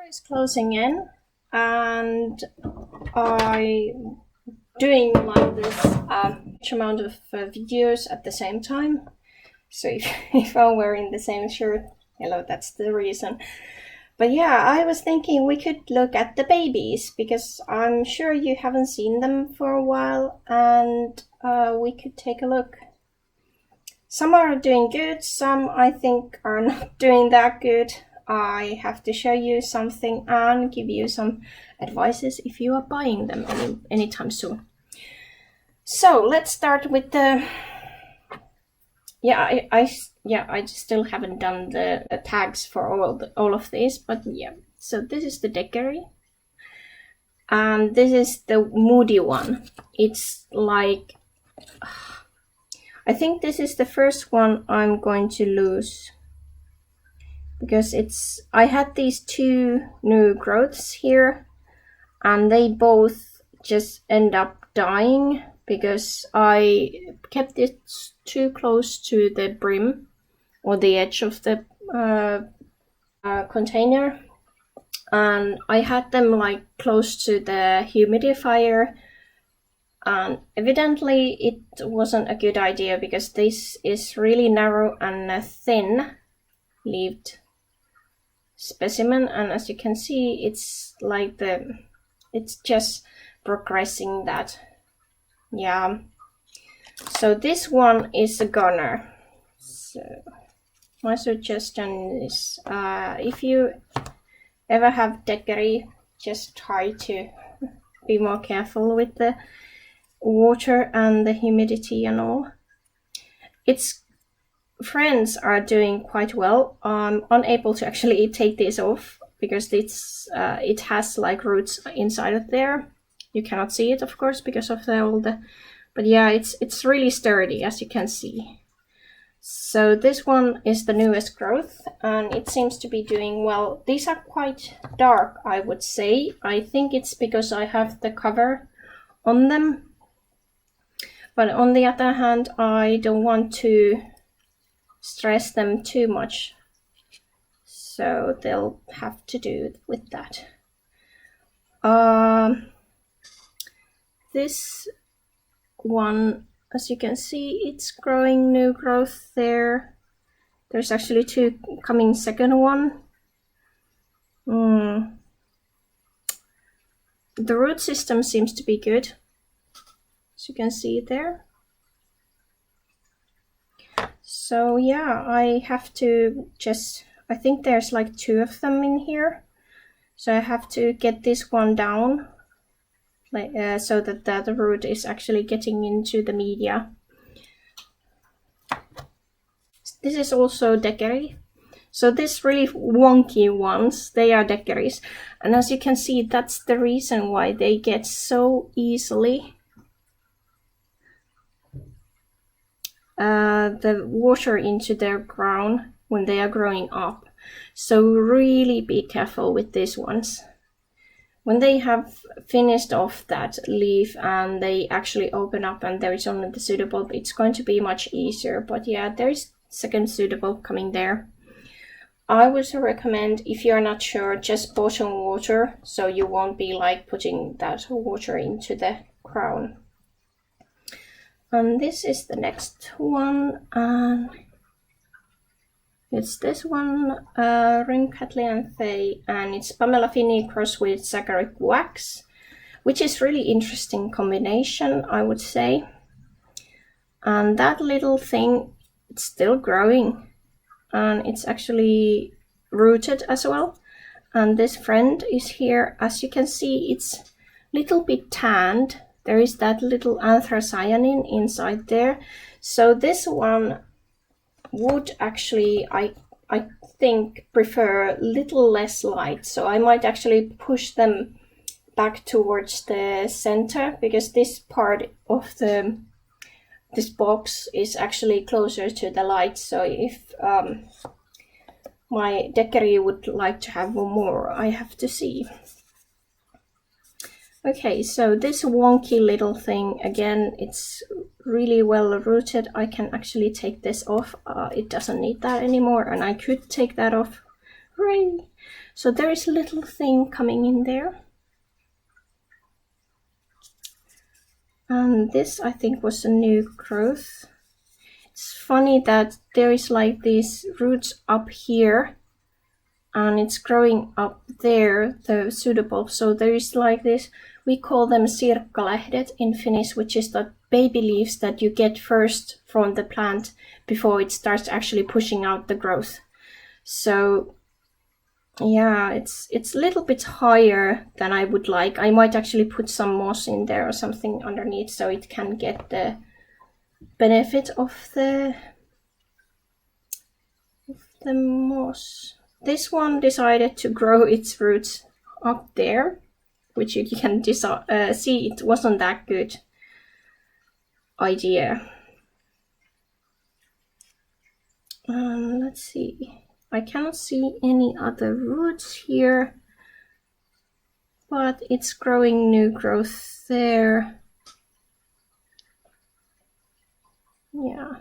is closing in, and I'm doing like this huge amount of videos at the same time. So if I'm wearing the same shirt, hello, that's the reason. But yeah, I was thinking we could look at the babies because I'm sure you haven't seen them for a while, and we could take a look. Some are doing good, some I think are not doing that good. I have to show you something and give you some advices if you are buying them anytime soon. So let's start with the I still haven't done the tags for all of these, but yeah. So this is the Deckery, and this is the moody one. It's like, I think this is the first one I'm going to lose, because I had these two new growths here and they both just end up dying because I kept it too close to the brim or the edge of the container, and I had them like close to the humidifier, and evidently it wasn't a good idea because this is really narrow and a thin leaved specimen, and as you can see it's like it's just progressing that. Yeah, so this one is a goner. So my suggestion is if you ever have Deckery, just try to be more careful with the water and the humidity and all. Its friends are doing quite well. I'm unable to actually take this off because it has like roots inside of there. You cannot see it, of course, because of but yeah, it's really sturdy, as you can see. So this one is the newest growth and it seems to be doing well. These are quite dark, I would say. I think it's because I have the cover on them. But on the other hand, I don't want to stress them too much. So they'll have to do with that. This one, as you can see, it's growing new growth there. There's actually two coming second one. The root system seems to be good, as you can see there. So yeah, I have to I think there's like two of them in here. So I have to get this one down, so that the other root is actually getting into the media. This is also Deckery. So these really wonky ones, they are Deckeries. And as you can see, that's the reason why they get so easily the water into their ground when they are growing up. So really be careful with these ones. When they have finished off that leaf and they actually open up and there is only the pseudobulb, it's going to be much easier. But yeah, there is second pseudobulb coming there. I would recommend, if you're not sure, just bottom water, so you won't be like putting that water into the crown. And this is the next one, and it's this one, Ring Catleanthe, and it's Pamela Finney crossed with Zaccharic Wax, which is really interesting combination, I would say. And that little thing, it's still growing, and it's actually rooted as well. And this friend is here. As you can see, it's a little bit tanned. There is that little anthocyanin inside there. So this one would actually, I think, prefer a little less light. So I might actually push them back towards the center, because this part of this box is actually closer to the light. So if my Deckery would like to have more, I have to see. Okay, so this wonky little thing, again, it's really well rooted. I can actually take this off. It doesn't need that anymore, and I could take that off. Hooray! So there is a little thing coming in there. And this, I think, was a new growth. It's funny that there is like these roots up here and it's growing up there, the pseudobulb. So there is like this, we call them sirkkalehdet in Finnish, which is the baby leaves that you get first from the plant before it starts actually pushing out the growth. So yeah, it's a little bit higher than I would like. I might actually put some moss in there or something underneath so it can get the benefit of the moss. This one decided to grow its roots up there, which you can see it wasn't that good idea. Let's see. I cannot see any other roots here, but it's growing new growth there. Yeah.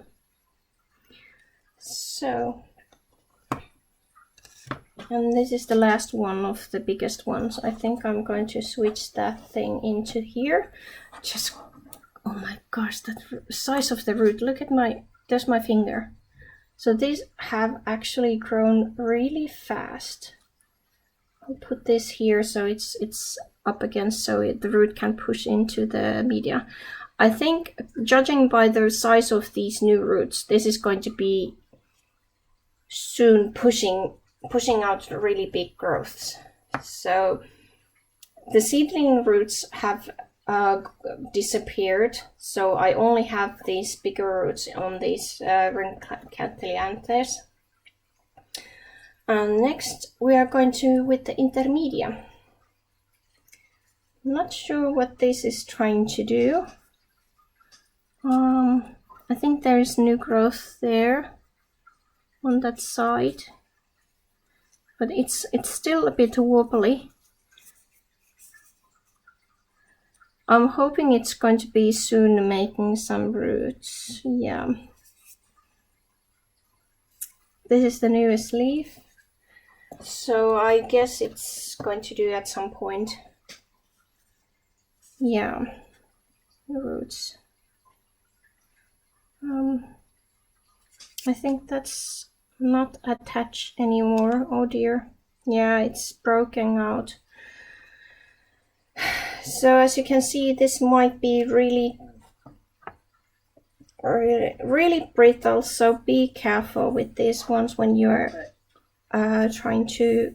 So, and this is the last one of the biggest ones. I think I'm going to switch that thing into here. Just, oh my gosh, that size of the root. Look at there's my finger. So these have actually grown really fast. I'll put this here so it's up against so the root can push into the media. I think, judging by the size of these new roots, this is going to be soon pushing out really big growths. So the seedling roots have disappeared, so I only have these bigger roots on these ring catilianthers. And next we are going to with the intermedia. Not sure what this is trying to do. I think there is new growth there on that side, but it's still a bit wobbly. I'm hoping it's going to be soon making some roots. Yeah. This is the newest leaf. So I guess it's going to do at some point. Yeah. Roots. I think that's not attached anymore. Oh dear. Yeah, it's broken out. So as you can see, this might be really brittle, so be careful with these ones when you're trying to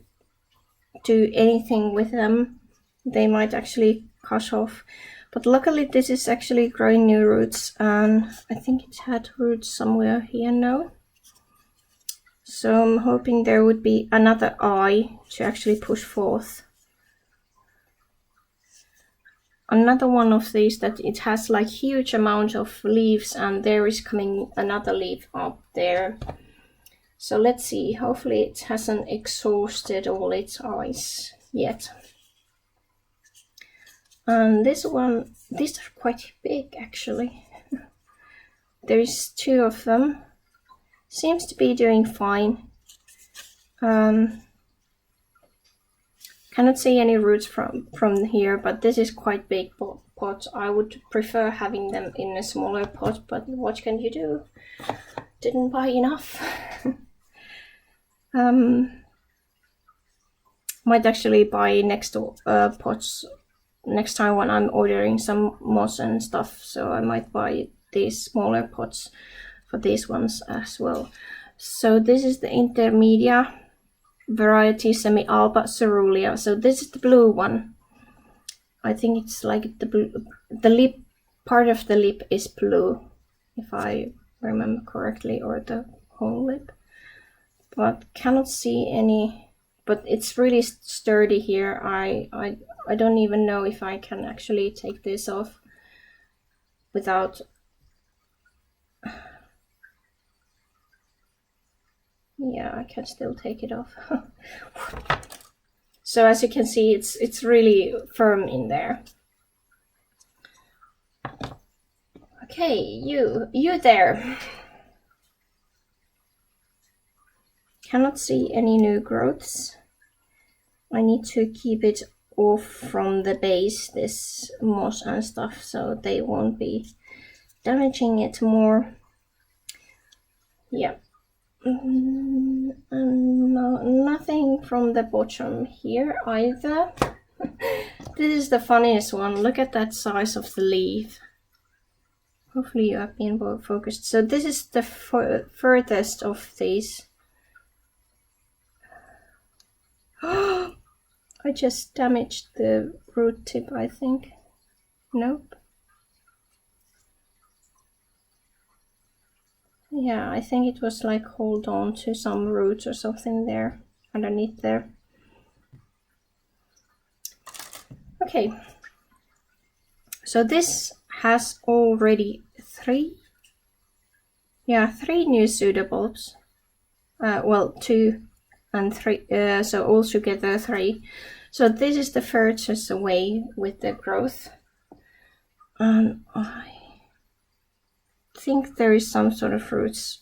do anything with them. They might actually cut off, but luckily this is actually growing new roots, and I think it had roots somewhere here now. So I'm hoping there would be another eye to actually push forth. Another one of these that it has like huge amount of leaves, and there is coming another leaf up there. So let's see, hopefully it hasn't exhausted all its eyes yet. And this one, these are quite big actually. There is 2 of them. Seems to be doing fine. Cannot see any roots from here, but this is quite big pot. I would prefer having them in a smaller pot, but what can you do? Didn't buy enough. Might actually buy next pots next time when I'm ordering some moss and stuff, so I might buy these smaller pots for these ones as well. So this is the intermedia variety Semi-alba Cerulean. So this is the blue one. I think it's like the lip, part of the lip is blue, if I remember correctly, or the whole lip. But cannot see any, but it's really sturdy here. I don't even know if I can actually take this off without. Yeah, I can still take it off. So as you can see, it's really firm in there. Okay, you there. Cannot see any new growths. I need to keep it off from the base, this moss and stuff, so they won't be damaging it more. Yeah. And nothing from the bottom here either. This is the funniest one. Look at that size of the leaf. Hopefully you have been focused. So this is the furthest of these. I just damaged the root tip, I think. Nope. Yeah, I think it was like hold on to some roots or something there, underneath there. Okay. So this has already three new pseudobulbs. Well, 2 and 3, so altogether 3. So this is the furthest away with the growth. And I think there is some sort of roots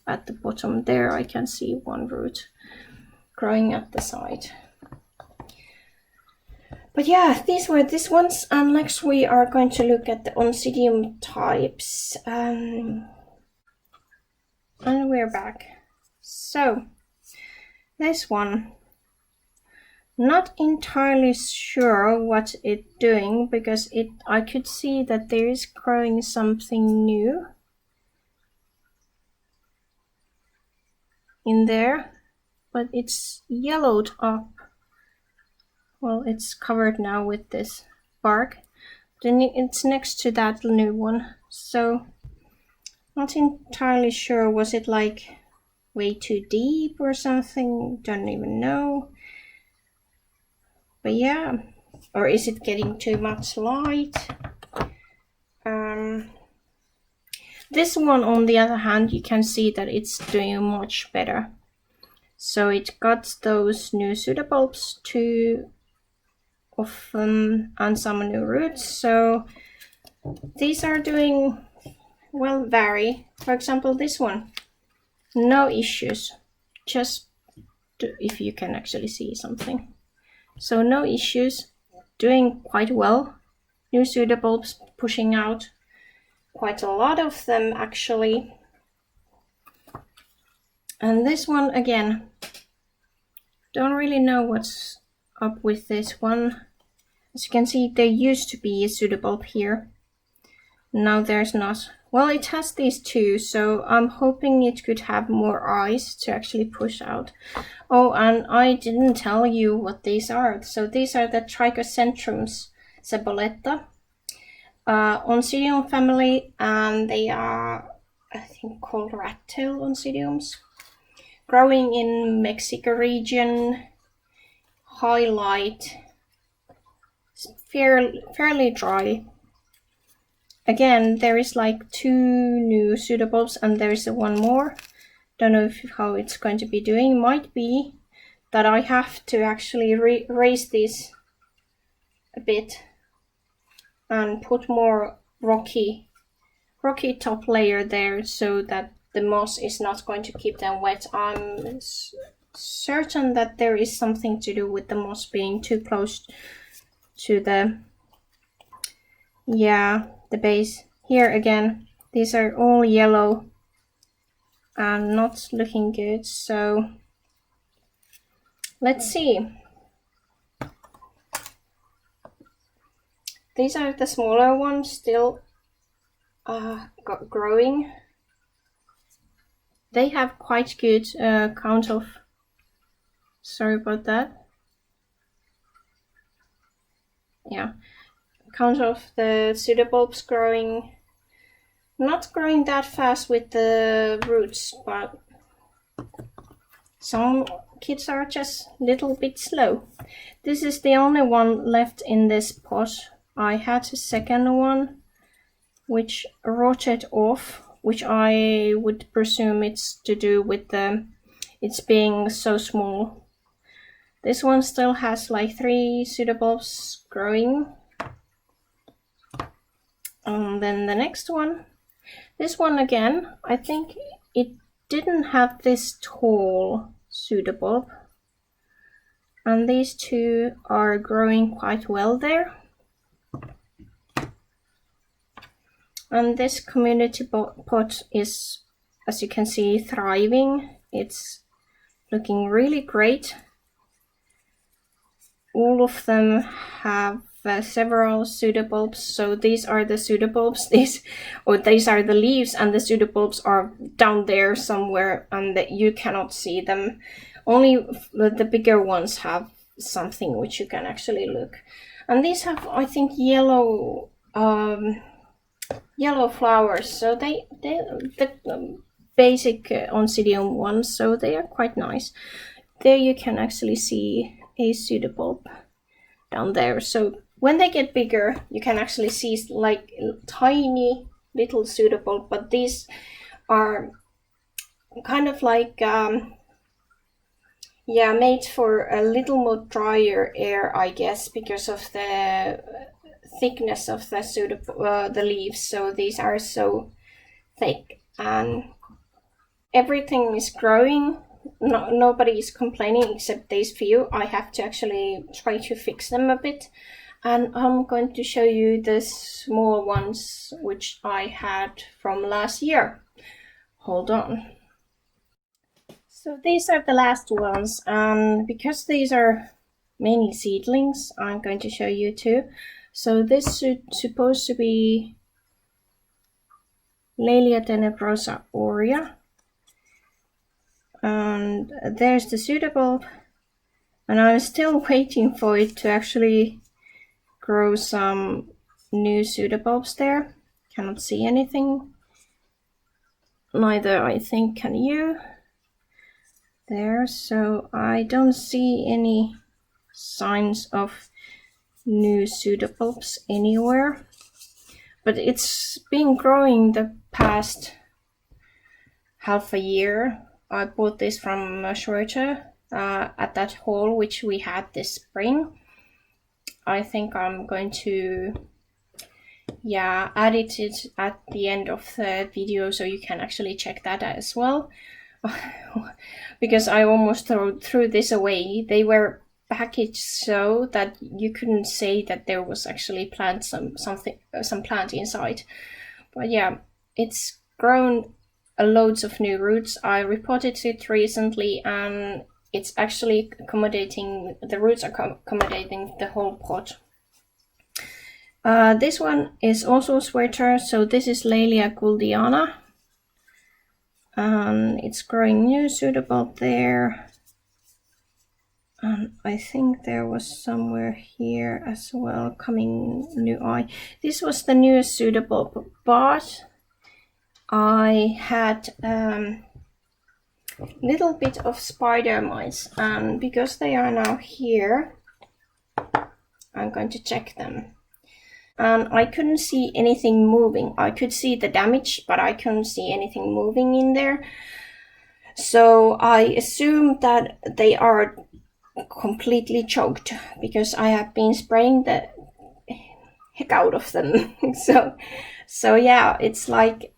at the bottom there. I can see one root growing at the side. But yeah, these were these ones, and next we are going to look at the Oncidium types. And we're back. So, this one, not entirely sure what it's doing, because I could see that there is growing something new in there, but it's yellowed up. Well, it's covered now with this bark. Then it's next to that new one. So, not entirely sure. Was it like way too deep or something? Don't even know. But yeah, or is it getting too much light? This one, on the other hand, you can see that it's doing much better. So it got those new pseudobulbs, 2 of them, and some new roots. So these are doing well, vary. For example, this one, no issues. Just if you can actually see something. So no issues, doing quite well. New pseudobulbs pushing out quite a lot of them actually. And this one again, don't really know what's up with this one. As you can see, there used to be a pseudobulb here. Now there's not. Well, it has these 2, so I'm hoping it could have more eyes to actually push out. Oh, and I didn't tell you what these are. So these are the Trichocentrums ceboletta, Oncidium family, and they are, I think, called rat-tail Oncidiums. Growing in Mexico region, high light, fairly dry. Again, there is like 2 new pseudobulbs, and there is one more. Don't know how it's going to be doing. Might be that I have to actually raise this a bit and put more rocky top layer there, so that the moss is not going to keep them wet. I'm certain that there is something to do with the moss being too close to the base. Here again, these are all yellow and not looking good, so let's see. These are the smaller ones still growing. They have quite good count of, sorry about that. Yeah, count of the pseudobulbs growing. Not growing that fast with the roots, but some kids are just a little bit slow. This is the only one left in this pot. I had a second one which rotted off, which I would presume it's to do with it's being so small. This one still has like 3 pseudobulbs growing. And then the next one. This one again, I think it didn't have this tall pseudobulb. and these two are growing quite well there. And this community pot is, as you can see, thriving. It's looking really great. All of them have several pseudobulbs. So these are the pseudobulbs. These are the leaves, and the pseudobulbs are down there somewhere, and you cannot see them. Only the bigger ones have something which you can actually look. And these have, I think, yellow flowers. So the basic Oncidium ones. So they are quite nice. There you can actually see a pseudobulb down there. So when they get bigger, you can actually see like tiny little pseudobulb, but these are kind of like made for a little more drier air, I guess, because of the thickness of the leaves. So these are so thick, and everything is growing. Nobody is complaining except these few. I have to actually try to fix them a bit, and I'm going to show you the small ones which I had from last year. Hold on. So these are the last ones, and because these are mainly seedlings, I'm going to show you too. So this is supposed to be Laelia tenebrosa aurea. And there's the pseudobulb, and I'm still waiting for it to actually grow some new pseudobulbs there. Cannot see anything. Neither, I think, can you. There, so I don't see any signs of new pseudobulbs anywhere. But it's been growing the past half a year. I bought this from Schroeter at that haul which we had this spring. I think I'm going to edit it at the end of the video so you can actually check that as well. Because I almost threw this away. They were packaged so that you couldn't say that there was actually some plant inside. But yeah, it's grown loads of new roots. I repotted it recently, and it's actually accommodating, the roots are accommodating the whole pot. This one is also Schroeter, so this is Laelia gouldiana. It's growing new pseudobulb there. And I think there was somewhere here as well coming new eye. This was the newest pseudobulb, but I had little bit of spider mites, and because they are now here, I'm going to check them. And I couldn't see anything moving. I could see the damage, but I couldn't see anything moving in there. So I assumed that they are completely choked, because I have been spraying the heck out of them. so yeah, it's like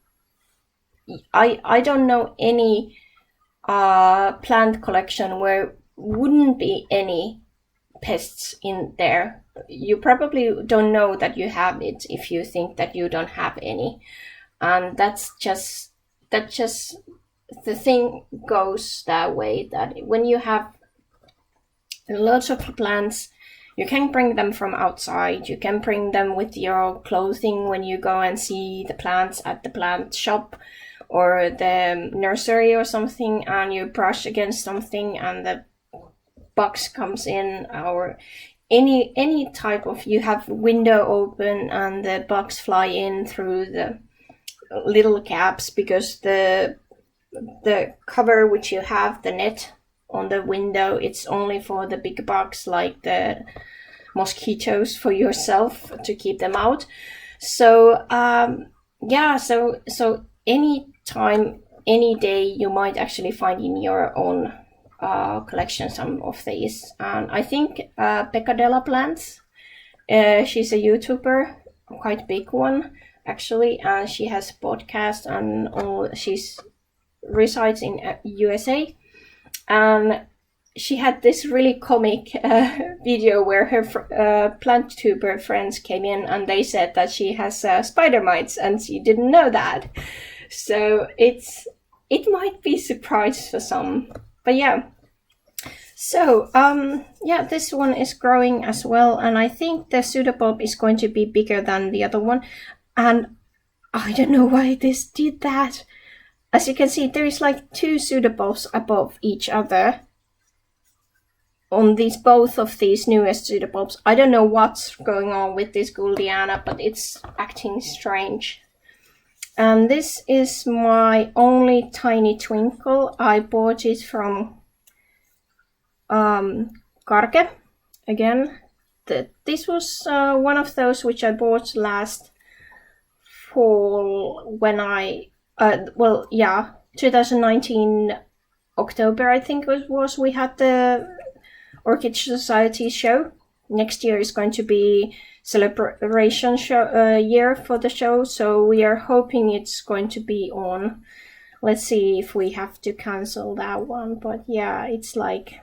I don't know any plant collection where wouldn't be any pests in there. You probably don't know that you have it if you think that you don't have any, and that's just the thing goes that way, that when you have lots of plants, you can bring them from outside, you can bring them with your clothing when you go and see the plants at the plant shop or the nursery or something, and you brush against something and the box comes in, or any type of, you have window open and the bugs fly in through the little gaps, because the cover which you have, the net on the window, it's only for the big bugs like the mosquitoes, for yourself, to keep them out. So so any time, any day, you might actually find in your own collection some of these. And I think Peccadella Plants, she's a YouTuber, quite big one actually, and she has a podcast, and she's resides in USA, and she had this really comic video where her plant tuber friends came in and they said that she has spider mites and she didn't know that. So it might be a surprise for some. But yeah. So yeah, this one is growing as well, and I think the pseudobulb is going to be bigger than the other one. And I don't know why this did that. As you can see, there is like 2 pseudobulbs above each other on both of these newest pseudobulbs. I don't know what's going on with this Gouldiana, but it's acting strange. And this is my only tiny twinkle. I bought it from Karke again. This was one of those which I bought last fall when 2019 October, I think it was. We had the Orchid Society show. Next year is going to be celebration year for the show, so we are hoping it's going to be on. Let's see if we have to cancel that one, but yeah, it's like...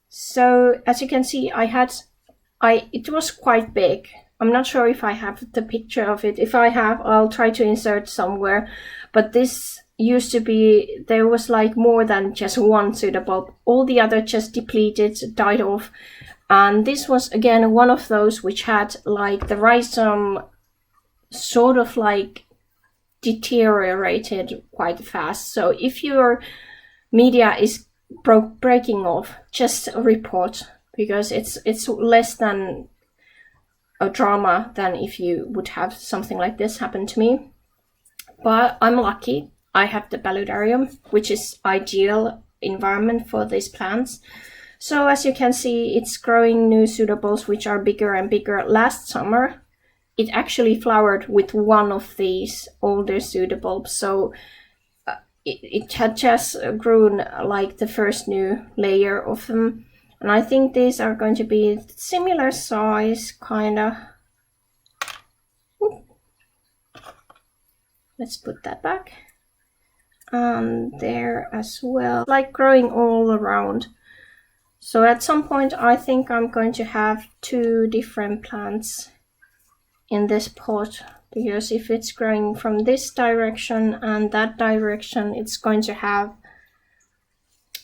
So as you can see, it was quite big. I'm not sure if I have the picture of it. If I have, I'll try to insert somewhere. But this used to be, there was like more than just one pseudobulb. All the other just depleted, died off. And this was again one of those which had like the rhizome sort of like deteriorated quite fast. So if your media is breaking off, just report, because it's less than a drama than if you would have something like this happen to me. But I'm lucky. I have the paludarium, which is ideal environment for these plants. So as you can see, it's growing new pseudobulbs which are bigger and bigger. Last summer, it actually flowered with one of these older pseudobulbs. So it had just grown like the first new layer of them. And I think these are going to be similar size, kinda. Let's put that back. And there as well, like growing all around. So at some point I think I'm going to have 2 different plants in this pot, because if it's growing from this direction and that direction, it's going to have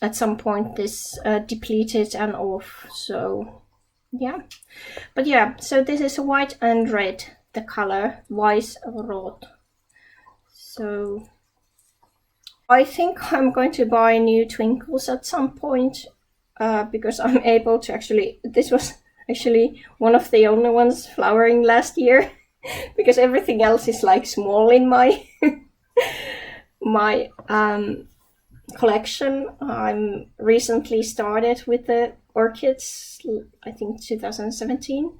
at some point this depleted and off. So yeah, but yeah, so this is white and red, the color Weiss-Rot. So I think I'm going to buy new twinkles at some point, because I'm able to actually, this was actually one of the only ones flowering last year, because everything else is like small in my my collection. I'm recently started with the orchids, I think 2017.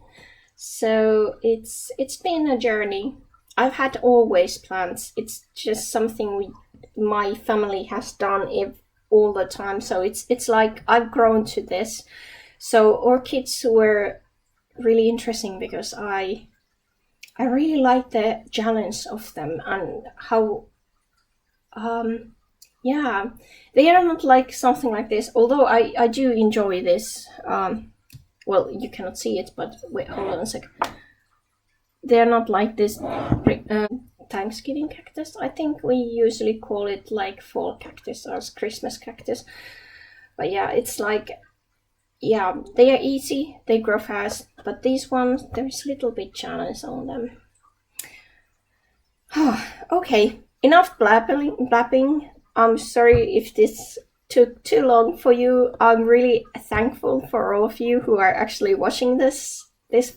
So it's been a journey. I've had always plants. It's just something my family has done all the time. So it's like I've grown to this. So orchids were really interesting because I really like the challenge of them and how yeah, they are not like something like this, although I do enjoy this. Well, you cannot see it, but wait, hold on a second. They're not like this Thanksgiving cactus. I think we usually call it like fall cactus or Christmas cactus. But yeah, it's like, yeah, they are easy, they grow fast, but these ones, there's a little bit challenge on them. Okay, enough blabbing. I'm sorry if this took too long for you. I'm really thankful for all of you who are actually watching this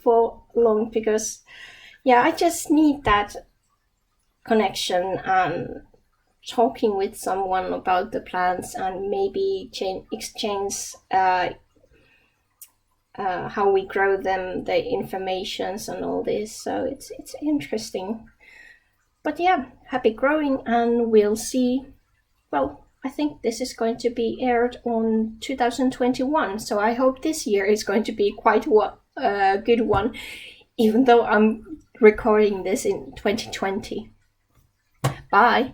for long, because yeah, I just need that connection and talking with someone about the plants and maybe exchange how we grow them, the informations and all this. So it's interesting. But yeah, happy growing, and we'll see. Well, I think this is going to be aired on 2021, so I hope this year is going to be quite a good one, even though I'm recording this in 2020. Bye!